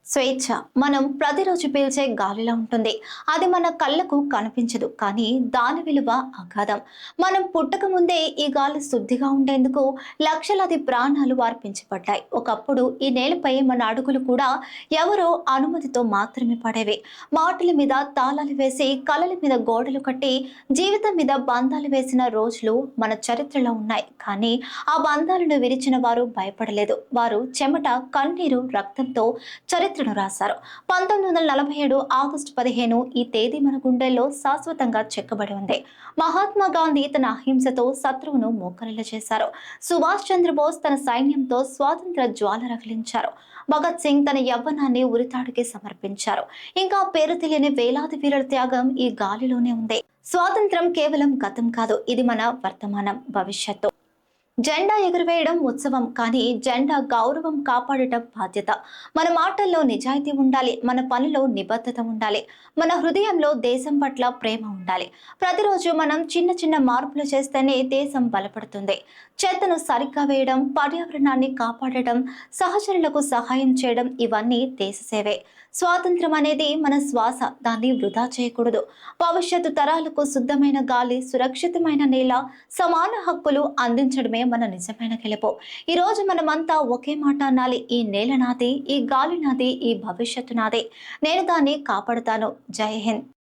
స్వేచ్ఛ మనం ప్రతిరోజు పీల్చే గాలిలా ఉంటుంది. అది మన కళ్ళకు కనిపించదు, కానీ దాని విలువ అగాధం. మనం పుట్టక ముందే ఈ గాలి శుద్ధిగా ఉండేందుకు లక్షలాది ప్రాణాలు అర్పించబడ్డాయి. ఒకప్పుడు ఈ నేలపై మన అడుగులు కూడా ఎవరో అనుమతితో మాత్రమే పడేవి. మాటల మీద తాళాలు వేసి, కళల మీద గోడలు కట్టి, జీవితం మీద బంధాలు వేసిన రోజులు మన చరిత్రలో ఉన్నాయి. కానీ ఆ బంధాలను విరిచిన వారు భయపడలేదు. వారు చెమట, కన్నీరు, రక్తంతో చరిత్రను రాశారు. 1947 ఆగస్టు 15 ఈ తేదీ మన గుండెల్లో శాశ్వతంగా చెక్కబడి ఉంది. మహాత్మా గాంధీ తన అహింసతో శత్రువును మోకరిల్ల చేశారు. సుభాష్ చంద్రబోస్ తన సైన్యంతో స్వాతంత్ర జ్వాల రగిలించారు. భగత్ సింగ్ తన యవ్వనాన్ని ఉరితాడుకి సమర్పించారు. ఇంకా పేరు తెలియని వేలాది వీరుల త్యాగం ఈ గాలిలోనే ఉంది. స్వాతంత్రం కేవలం గతం కాదు, ఇది మన వర్తమానం, భవిష్యత్తు. జెండా ఎగురవేయడం ఉత్సవం, కానీ జెండా గౌరవం కాపాడటం బాధ్యత. మన మాటల్లో నిజాయితీ ఉండాలి, మన పనిలో నిబద్ధత ఉండాలి, మన హృదయంలో దేశం పట్ల ప్రేమ ఉండాలి. ప్రతిరోజు మనం చిన్న చిన్న మార్పులు చేస్తేనే దేశం బలపడుతుంది. చెత్తను సరిగ్గా వేయడం, పర్యావరణాన్ని కాపాడటం, సహచరులకు సహాయం చేయడం, ఇవన్నీ దేశ సేవే. స్వాతంత్రం అనేది మన శ్వాస, దాన్ని వృధా చేయకూడదు. భవిష్యత్తు తరాలకు శుద్ధమైన గాలి, సురక్షితమైన నేల, సమాన హక్కులు అందించడమే మన నిజమైన గెలుపు. ఈ రోజు మనమంతా ఒకే మాట అనాలి: ఈ నేల నాది, ఈ గాలి నాది, ఈ భవిష్యత్తు నాదే. నేను దాన్ని కాపాడుతాను. జై హింద్.